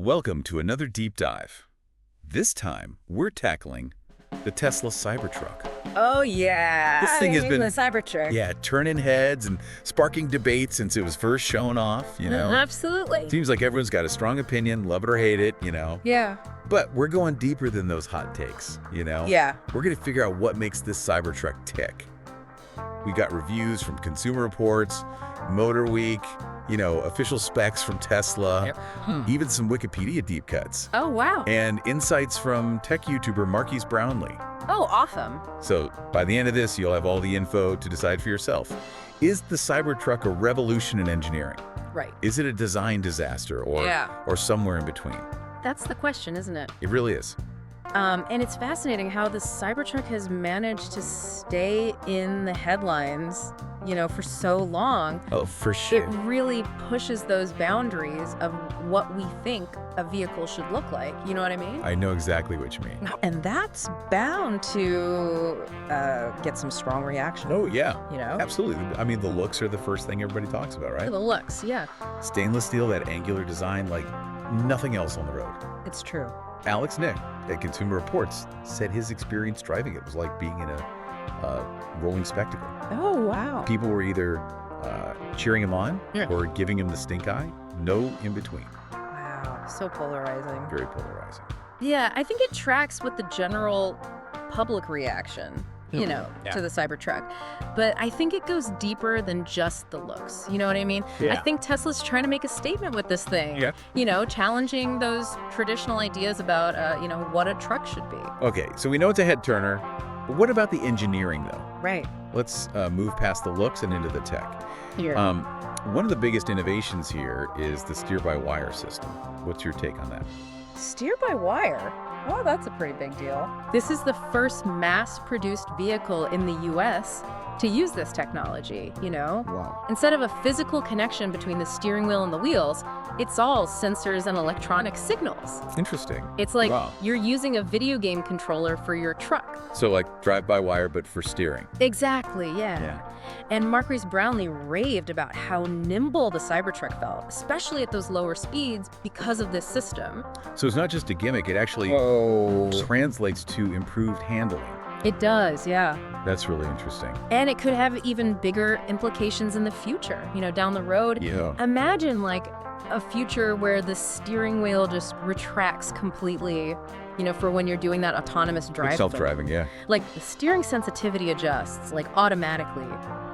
Welcome to another deep dive. This time, we're tackling the Tesla Cybertruck. Oh, yeah. This thing has been, the Cybertruck. yeah, turning heads and sparking debate since it was first shown off, Absolutely. Seems like everyone's got a strong opinion, love it or hate it, Yeah. But we're going deeper than those hot takes, Yeah. We're going to figure out what makes this Cybertruck tick. We got reviews from Consumer Reports, Motor Week, official specs from Tesla, even some Wikipedia deep cuts. Oh, wow. And insights from tech YouTuber Marquise Brownlee. Oh, awesome. So by the end of this, you'll have all the info to decide for yourself. Is the Cybertruck a revolution in engineering? Right. Is it a design disaster or somewhere in between? That's the question, isn't it? It really is. And it's fascinating how the Cybertruck has managed to stay in the headlines, for so long. Oh, for sure. It really pushes those boundaries of what we think a vehicle should look like. You know what I mean? I know exactly what you mean. And that's bound to get some strong reaction. Oh, yeah. Absolutely. Absolutely. I mean, the looks are the first thing everybody talks about, right? The looks, yeah. Stainless steel, that angular design, like nothing else on the road. It's true. Alex Nick at Consumer Reports said his experience driving it was like being in a rolling spectacle. Oh, wow. People were either cheering him on Yeah. or giving him the stink eye. No in between. Wow. So polarizing. Very polarizing. Yeah, I think it tracks with the general public reaction, to the Cybertruck. But I think it goes deeper than just the looks. You know what I mean? Yeah. I think Tesla's trying to make a statement with this thing. Yeah. Challenging those traditional ideas about, what a truck should be. Okay, so we know it's a head turner, but what about the engineering though? Right. Let's move past the looks and into the tech. Here. One of the biggest innovations here is the steer-by-wire system. What's your take on that? Steer-by-wire? Oh, that's a pretty big deal. This is the first mass-produced vehicle in the U.S. to use this technology, Wow. Instead of a physical connection between the steering wheel and the wheels, it's all sensors and electronic signals. Interesting. It's like Wow. you're using a video game controller for your truck. So like drive-by-wire, but for steering. Exactly, yeah. And Marquise Brownlee raved about how nimble the Cybertruck felt, especially at those lower speeds because of this system. So it's not just a gimmick, it actually translates to improved handling. It does, yeah. That's really interesting. And it could have even bigger implications in the future, down the road. Yeah. Imagine like a future where the steering wheel just retracts completely, for when you're doing that autonomous drive. Like self-driving, yeah. Like the steering sensitivity adjusts like automatically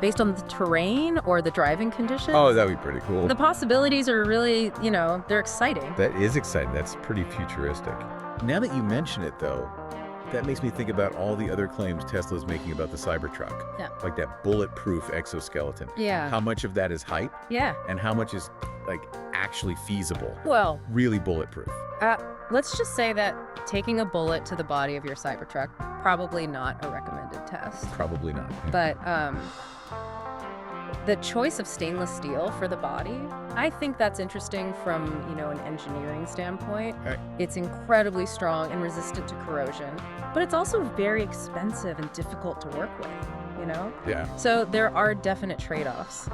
based on the terrain or the driving conditions. Oh, that'd be pretty cool. The possibilities are really, they're exciting. That is exciting. That's pretty futuristic. Now that you mention it, though, that makes me think about all the other claims Tesla's making about the Cybertruck. Yeah. Like that bulletproof exoskeleton. Yeah. How much of that is hype Yeah. and how much is like actually feasible? Well, Really bulletproof. let's just say that taking a bullet to the body of your Cybertruck, probably not a recommended test. Probably not. But the choice of stainless steel for the body, I think that's interesting from, an engineering standpoint. Right. It's incredibly strong and resistant to corrosion, but it's also very expensive and difficult to work with, Yeah. So there are definite trade-offs.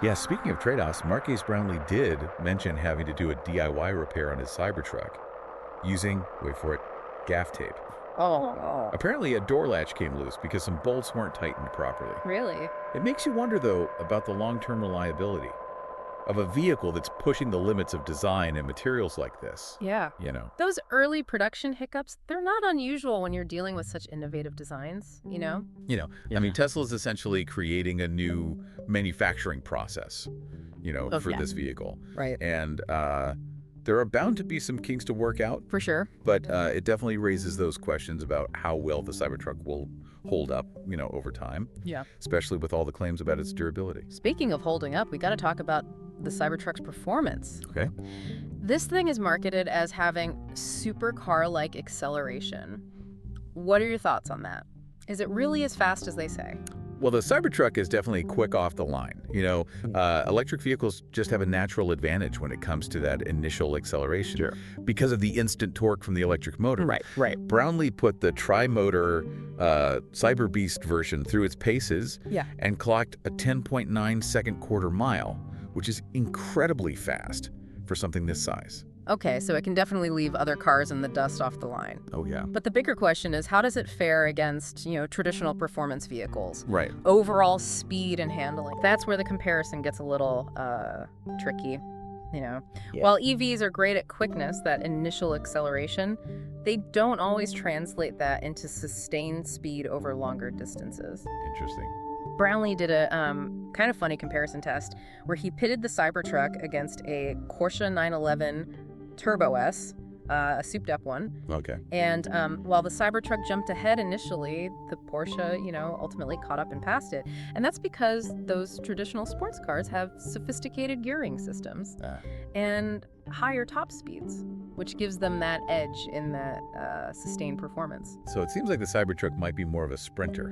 Yeah, speaking of trade-offs, Marquise Brownlee did mention having to do a DIY repair on his Cybertruck using, wait for it, gaff tape. Oh. Apparently a door latch came loose because some bolts weren't tightened properly. Really? It makes you wonder, though, about the long-term reliability of a vehicle that's pushing the limits of design and materials like this. Yeah. Those early production hiccups, they're not unusual when you're dealing with such innovative designs, I mean, Tesla's essentially creating a new manufacturing process, for this vehicle. Right. And there are bound to be some kinks to work out, For sure. but it definitely raises those questions about how well the Cybertruck will hold up, over time, Yeah. especially with all the claims about its durability. Speaking of holding up, we got to talk about the Cybertruck's performance. Okay. This thing is marketed as having supercar-like acceleration. What are your thoughts on that? Is it really as fast as they say? Well, the Cybertruck is definitely quick off the line. Electric vehicles just have a natural advantage when it comes to that initial acceleration because of the instant torque from the electric motor. Right. Brownlee put the tri-motor Cyber Beast version through its paces and clocked a 10.9 second quarter mile, which is incredibly fast for something this size. Okay, so it can definitely leave other cars in the dust off the line. Oh, yeah. But the bigger question is, how does it fare against, traditional performance vehicles? Right. Overall speed and handling. That's where the comparison gets a little tricky. Yeah. While EVs are great at quickness, that initial acceleration, they don't always translate that into sustained speed over longer distances. Interesting. Brownlee did a kind of funny comparison test where he pitted the Cybertruck against a Porsche 911 Turbo S, a souped-up one. Okay. And while the Cybertruck jumped ahead initially, the Porsche, ultimately caught up and passed it. And that's because those traditional sports cars have sophisticated gearing systems and higher top speeds, which gives them that edge in that sustained performance. So it seems like the Cybertruck might be more of a sprinter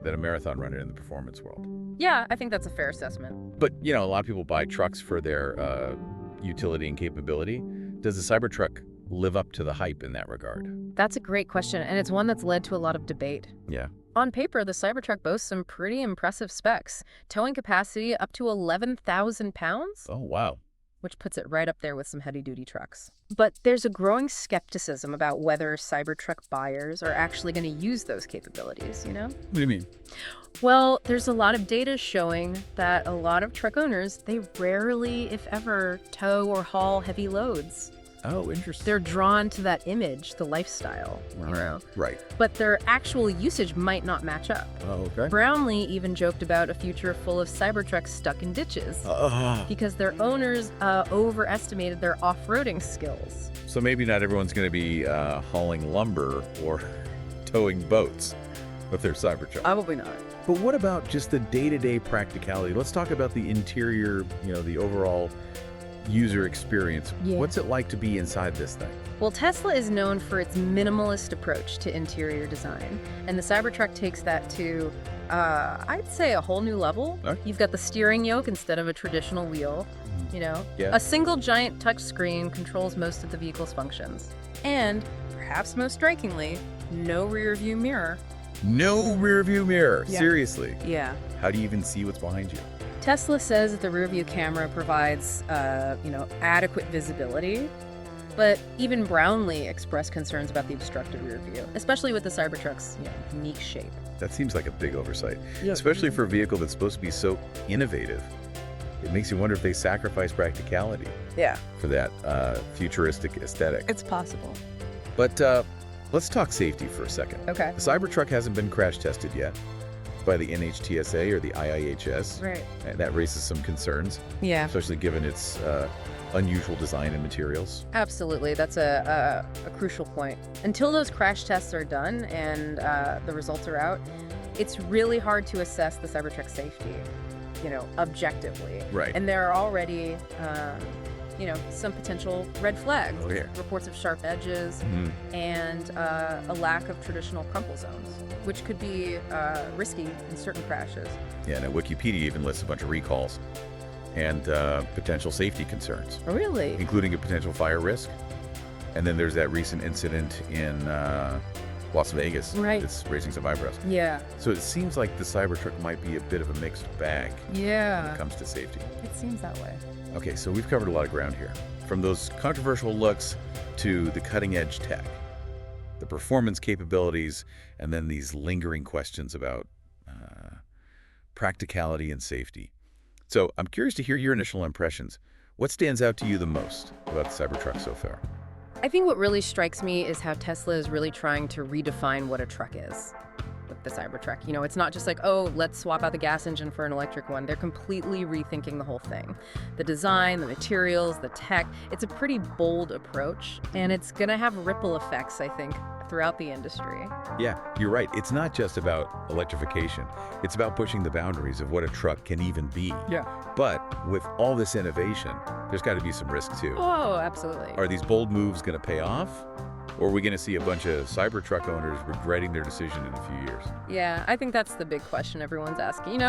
than a marathon runner in the performance world. Yeah, I think that's a fair assessment. But, a lot of people buy trucks for their utility and capability. Does the Cybertruck live up to the hype in that regard? That's a great question, and it's one that's led to a lot of debate. Yeah. On paper, the Cybertruck boasts some pretty impressive specs. Towing capacity up to 11,000 pounds, Oh, wow. which puts it right up there with some heavy-duty trucks. But there's a growing skepticism about whether Cybertruck buyers are actually going to use those capabilities, What do you mean? Well, there's a lot of data showing that a lot of truck owners, they rarely, if ever, tow or haul heavy loads. Oh, interesting. They're drawn to that image, the lifestyle, Right. But their actual usage might not match up. Oh, okay. Brownlee even joked about a future full of Cybertrucks stuck in ditches because their owners overestimated their off-roading skills. So maybe not everyone's going to be hauling lumber or towing boats with their Cybertruck. Probably not. But what about just the day-to-day practicality? Let's talk about the interior, the overall user experience. Yeah. What's it like to be inside this thing? Well, Tesla is known for its minimalist approach to interior design, and the Cybertruck takes that to, I'd say, a whole new level. Okay. You've got the steering yoke instead of a traditional wheel, Yeah. A single giant touchscreen controls most of the vehicle's functions. And, perhaps most strikingly, no rear-view mirror. No rear view mirror. Yeah. Seriously. Yeah. How do you even see what's behind you? Tesla says that the rear-view camera provides, adequate visibility, but even Brownlee expressed concerns about the obstructed rear view, especially with the Cybertruck's unique shape. That seems like a big oversight, especially for a vehicle that's supposed to be so innovative. It makes you wonder if they sacrifice practicality for that futuristic aesthetic. It's possible. But let's talk safety for a second. Okay. The Cybertruck hasn't been crash tested yet by the NHTSA or the IIHS. Right. And that raises some concerns, Yeah. especially given its unusual design and materials. Absolutely. That's a crucial point. Until those crash tests are done and the results are out, it's really hard to assess the Cybertruck safety, objectively. Right. And there are already, some potential red flags. Oh, yeah. Reports of sharp edges and a lack of traditional crumple zones, which could be risky in certain crashes. Yeah, now Wikipedia even lists a bunch of recalls and potential safety concerns, Really? including a potential fire risk. And then there's that recent incident in Las Vegas. Right. It's raising some eyebrows. Yeah. So it seems like the Cybertruck might be a bit of a mixed bag when Yeah. it comes to safety. It seems that way. Okay, so we've covered a lot of ground here. From those controversial looks to the cutting-edge tech, the performance capabilities, and then these lingering questions about practicality and safety. So I'm curious to hear your initial impressions. What stands out to you the most about the Cybertruck so far? I think what really strikes me is how Tesla is really trying to redefine what a truck is with the Cybertruck. It's not just like, oh, let's swap out the gas engine for an electric one. They're completely rethinking the whole thing. The design, the materials, the tech. It's a pretty bold approach, and it's going to have ripple effects, I think, throughout the industry. Yeah, you're right. It's not just about electrification. It's about pushing the boundaries of what a truck can even be. Yeah. But with all this innovation, there's got to be some risk too. Oh, absolutely. Are these bold moves going to pay off? Or are we going to see a bunch of Cybertruck owners regretting their decision in a few years? Yeah, I think that's the big question everyone's asking.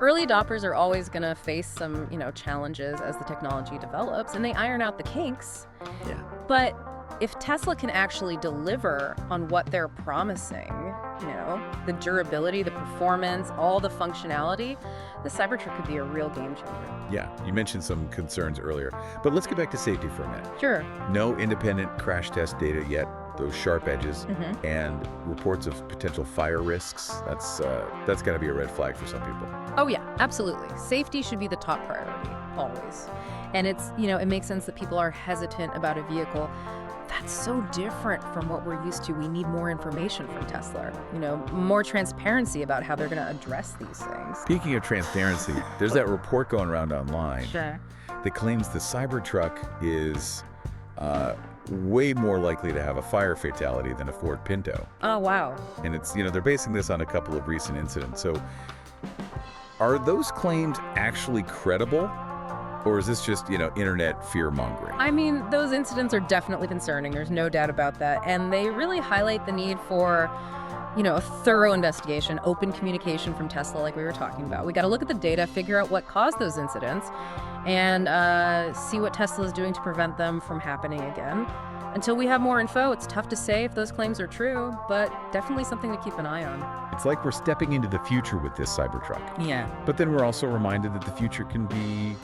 Early adopters are always going to face some, challenges as the technology develops, and they iron out the kinks. Yeah. But if Tesla can actually deliver on what they're promising, the durability, the performance, all the functionality, the Cybertruck could be a real game changer. Yeah, you mentioned some concerns earlier, but let's get back to safety for a minute. Sure. No independent crash test data yet, those sharp edges, and reports of potential fire risks. That's got to be a red flag for some people. Oh yeah, absolutely. Safety should be the top priority, always. And it's, it makes sense that people are hesitant about a vehicle. That's so different from what we're used to. We need more information from Tesla, more transparency about how they're going to address these things. Speaking of transparency, there's that report going around online that claims the Cybertruck is way more likely to have a fire fatality than a Ford Pinto. Oh, wow. And it's, they're basing this on a couple of recent incidents. So are those claims actually credible? Or is this just, internet fear-mongering? I mean, those incidents are definitely concerning. There's no doubt about that. And they really highlight the need for, a thorough investigation, open communication from Tesla like we were talking about. We got to look at the data, figure out what caused those incidents, and see what Tesla is doing to prevent them from happening again. Until we have more info, it's tough to say if those claims are true, but definitely something to keep an eye on. It's like we're stepping into the future with this Cybertruck. Yeah. But then we're also reminded that the future can be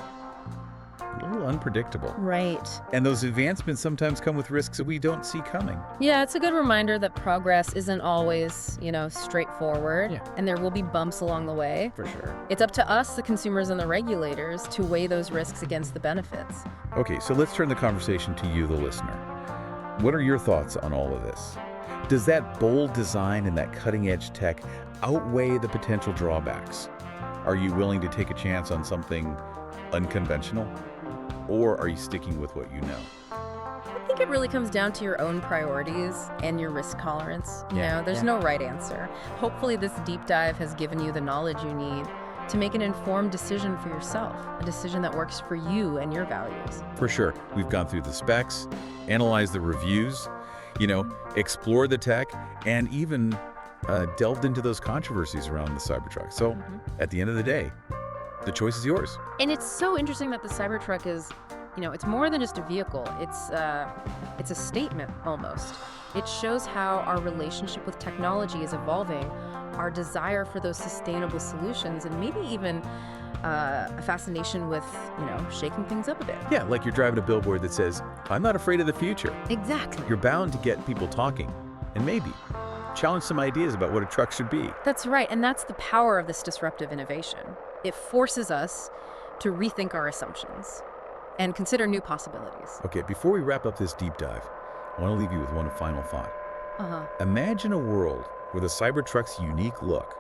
a little unpredictable. Right. And those advancements sometimes come with risks that we don't see coming. Yeah, it's a good reminder that progress isn't always, straightforward. Yeah. And there will be bumps along the way. For sure. It's up to us, the consumers and the regulators, to weigh those risks against the benefits. Okay, so let's turn the conversation to you, the listener. What are your thoughts on all of this? Does that bold design and that cutting-edge tech outweigh the potential drawbacks? Are you willing to take a chance on something unconventional? Or are you sticking with what you know? I think it really comes down to your own priorities and your risk tolerance. There's no right answer. Hopefully this deep dive has given you the knowledge you need to make an informed decision for yourself, a decision that works for you and your values. For sure. We've gone through the specs, analyzed the reviews, explored the tech, and even delved into those controversies around the Cybertruck. So at the end of the day, the choice is yours. And it's so interesting that the Cybertruck is, it's more than just a vehicle. It's a statement almost. It shows how our relationship with technology is evolving, our desire for those sustainable solutions, and maybe even a fascination with, shaking things up a bit. Yeah, like you're driving a billboard that says, "I'm not afraid of the future." Exactly. You're bound to get people talking, and maybe challenge some ideas about what a truck should be. That's right, and that's the power of this disruptive innovation. It forces us to rethink our assumptions and consider new possibilities. Okay, before we wrap up this deep dive, I want to leave you with one final thought. Imagine a world where the Cybertruck's unique look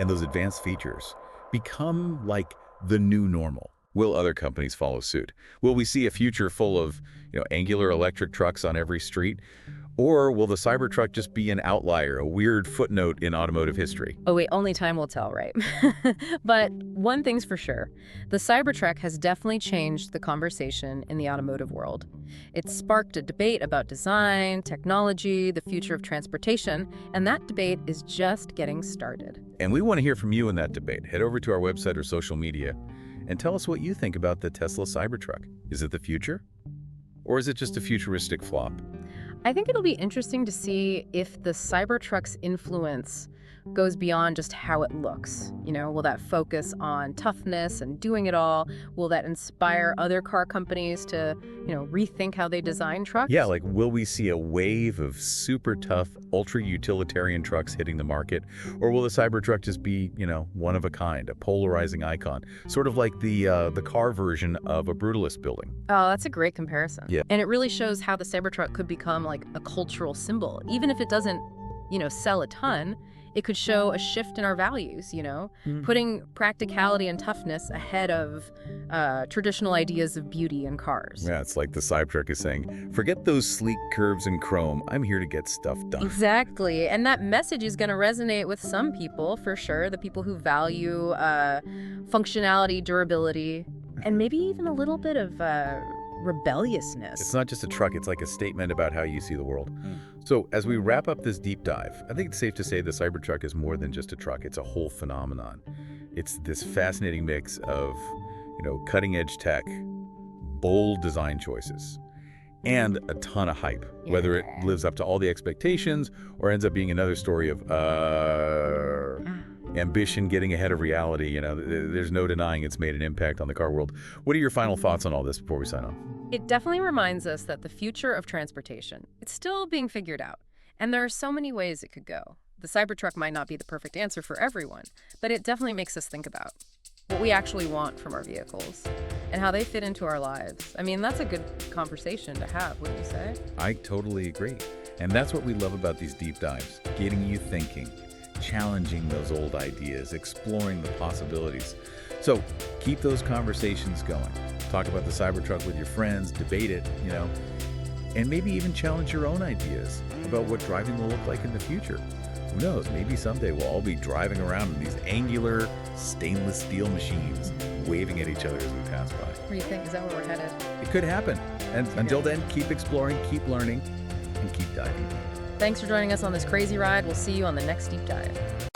and those advanced features become like the new normal. Will other companies follow suit? Will we see a future full of, angular electric trucks on every street? Or will the Cybertruck just be an outlier, a weird footnote in automotive history? Oh wait, only time will tell, right? But one thing's for sure. The Cybertruck has definitely changed the conversation in the automotive world. It's sparked a debate about design, technology, the future of transportation, and that debate is just getting started. And we want to hear from you in that debate. Head over to our website or social media and tell us what you think about the Tesla Cybertruck. Is it the future? Or is it just a futuristic flop? I think it'll be interesting to see if the Cybertruck's influence goes beyond just how it looks. Will that focus on toughness and doing it all? Will that inspire other car companies to, rethink how they design trucks? Yeah, like will we see a wave of super tough, ultra-utilitarian trucks hitting the market? Or will the Cybertruck just be, one of a kind, a polarizing icon? Sort of like the car version of a brutalist building. Oh, that's a great comparison. Yeah. And it really shows how the Cybertruck could become like a cultural symbol. Even if it doesn't, sell a ton, it could show a shift in our values, putting practicality and toughness ahead of traditional ideas of beauty in cars. Yeah, it's like the Cybertruck is saying, forget those sleek curves and chrome. I'm here to get stuff done. Exactly. And that message is going to resonate with some people, for sure. The people who value functionality, durability, and maybe even a little bit of rebelliousness. It's not just a truck, it's like a statement about how you see the world. So as we wrap up this deep dive, I think it's safe to say the Cybertruck is more than just a truck. It's a whole phenomenon. It's this fascinating mix of, cutting-edge tech, bold design choices, and a ton of hype, whether it lives up to all the expectations or ends up being another story of ambition getting ahead of reality. You know, there's no denying it's made an impact on the car world. What are your final thoughts on all this before we sign off? It definitely reminds us that the future of transportation, it's still being figured out. And there are so many ways it could go. The Cybertruck might not be the perfect answer for everyone, but it definitely makes us think about what we actually want from our vehicles and how they fit into our lives. I mean, that's a good conversation to have, wouldn't you say? I totally agree. And that's what we love about these deep dives, getting you thinking, challenging those old ideas, exploring the possibilities. So keep those conversations going. Talk about the Cybertruck with your friends, debate it, and maybe even challenge your own ideas about what driving will look like in the future. Who knows, maybe someday we'll all be driving around in these angular stainless steel machines, waving at each other as we pass by. What do you think? Is that where we're headed? It could happen. And until then, keep exploring, keep learning, and keep diving deep. Thanks for joining us on this crazy ride. We'll see you on the next deep dive.